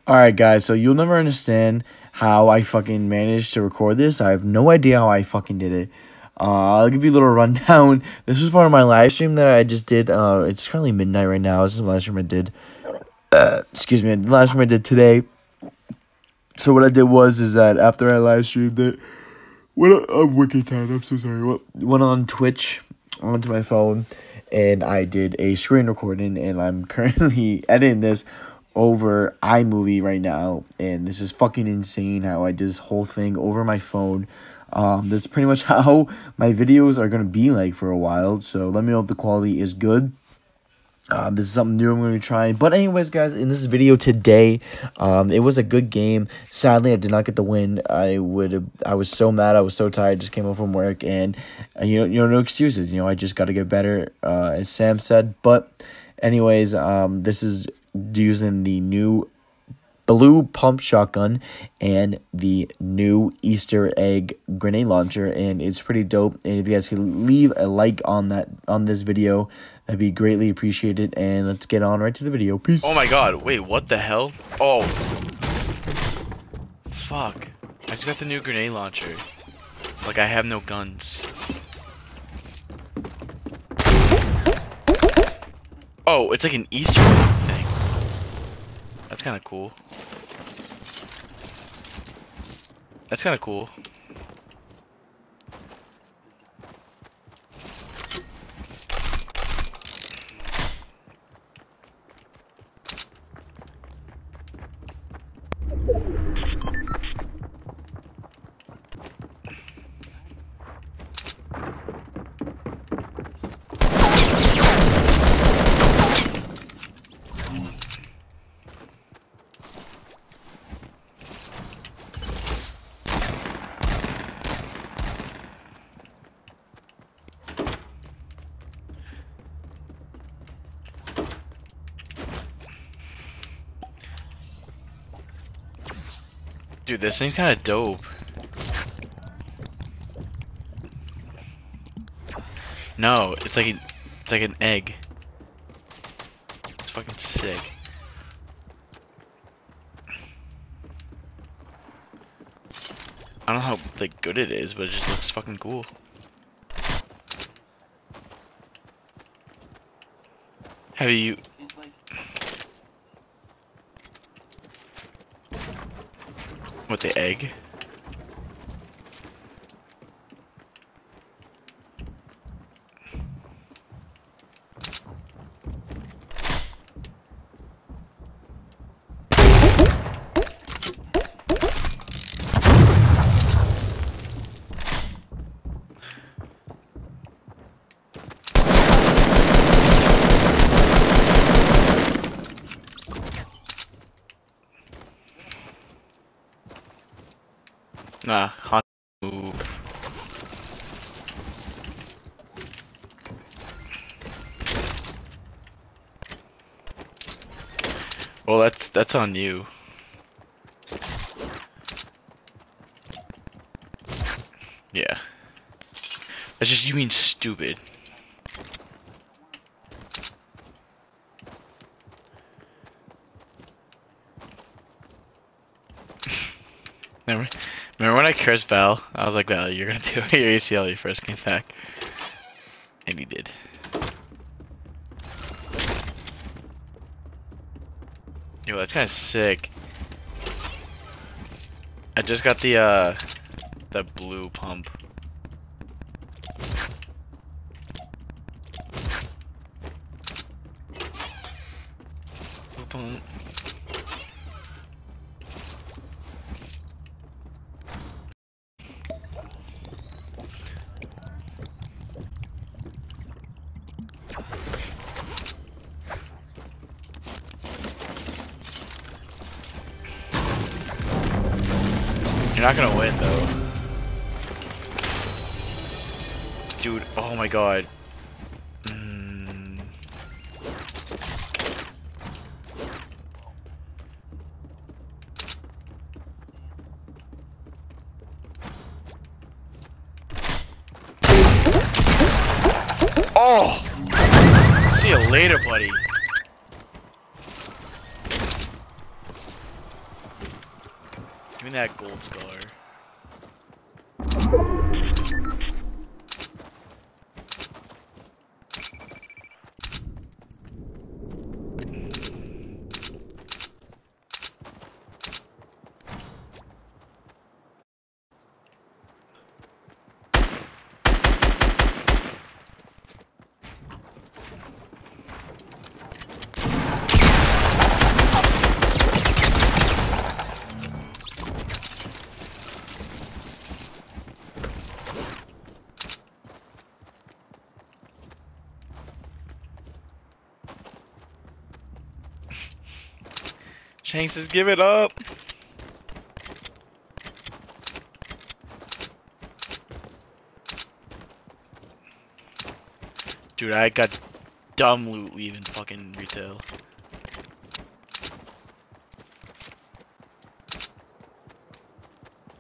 Alright guys, so you'll never understand how I fucking managed to record this. I have no idea how I fucking did it. I'll give you a little rundown. This was part of my live stream that I just did. It's currently midnight right now. This is the live stream I did. Excuse me, the live stream I did today. So what I did is that after I live streamed it, I'm wicked tired, I'm so sorry. Went on Twitch onto my phone and I did a screen recording, and I'm currently editing this over iMovie right now, and this is fucking insane how I did this whole thing over my phone. That's pretty much how my videos are gonna be like for a while, so let me know if the quality is good. This is something new I'm going to be trying. But anyways, guys, in this video today, it was a good game. Sadly, I did not get the win. I was so mad. I was so tired. Just came home from work, and no excuses. I just got to get better, as Sam said. But anyways, this is using the new blue pump shotgun and the new Easter egg grenade launcher, and it's pretty dope. And if you guys can leave a like on this video, that'd be greatly appreciated. And let's get on right to the video. Peace. Oh my god, wait, what the hell? Oh, fuck, I just got the new grenade launcher. Like, I have no guns. Oh, it's like an Easter egg thing. That's kind of cool. That's kind of cool. Dude, this thing's kind of dope. No, it's like an egg. It's fucking sick. I don't know how like good it is, but it just looks fucking cool. Have you? What, the egg? Nah, hot move. Well, that's on you. Yeah. That's just you being stupid. Remember when I cursed Val? I was like, Val, you're gonna do your ACL your first game back. And he did. Yo, that's kinda sick. I just got the blue pump. Blue pump. You're not gonna win though. Dude, oh my god. Oh! See you later, buddy. me that gold scar. Shanks says, give it up. Dude, I got dumb loot leaving fucking retail.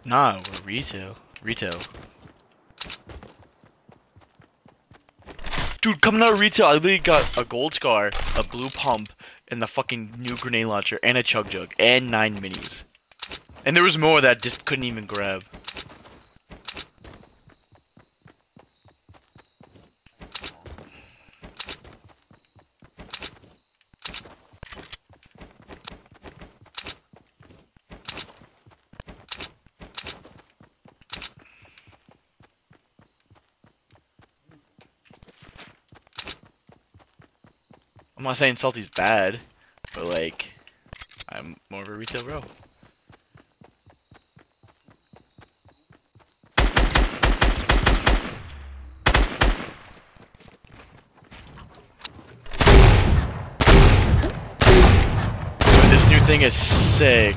Nah, we're retail. Retail. Dude, coming out of retail, I literally got a gold scar, a blue pump, and the fucking new grenade launcher, and a chug jug, and 9 minis. And there was more that I just couldn't even grab. I'm not saying Salty's bad, but like, I'm more of a retail bro. Dude, this new thing is sick.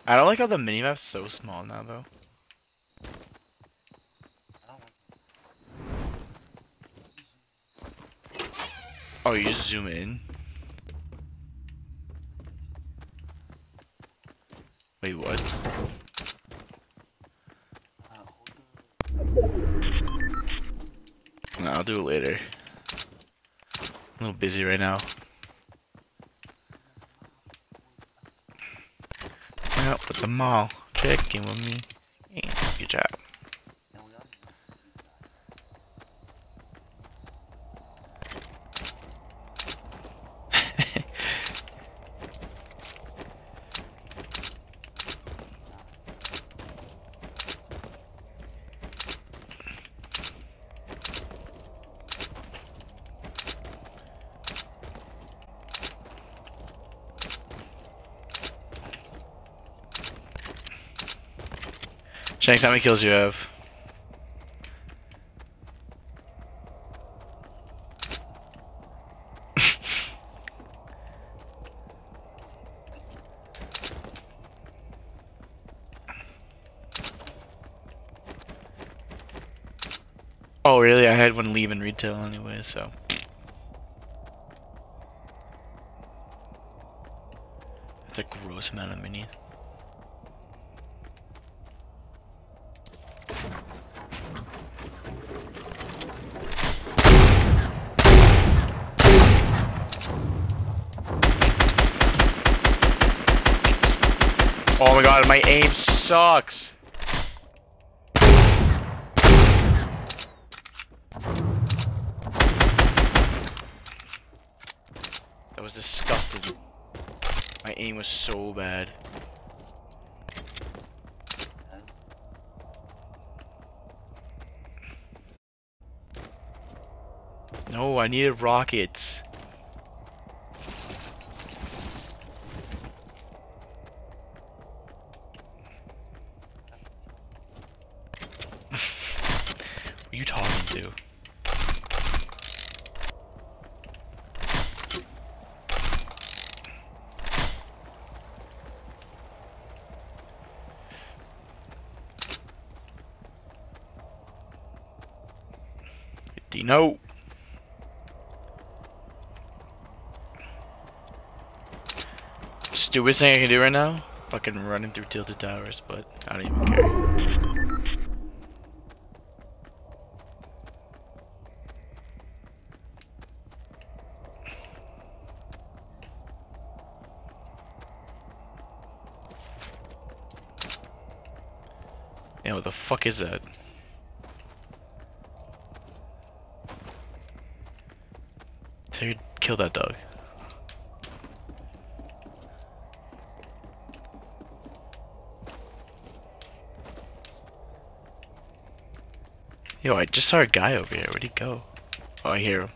I don't like how the minimap's so small now, though. Oh, you just zoom in? Wait, what? No, I'll do it later. I'm a little busy right now. Out with the mall, checking with me. Yeah, good job. Shanks, how many kills do you have? Oh, really? I had one leaving retail anyway, so. That's a gross amount of minis. Oh my god, my aim sucks. That was disgusting. My aim was so bad. No, I needed rockets. you talking to? Dino. Stupidest thing I can do right now? Fucking running through tilted towers, but I don't even care. Yeah, what the fuck is that? Dude, kill that dog. Yo, I just saw a guy over here. Where'd he go? Oh, I hear him.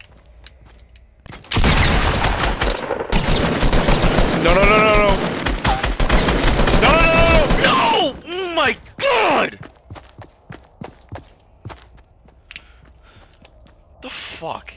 No, no, no, no, no! No, no, no, no! No! Oh my god! The fuck?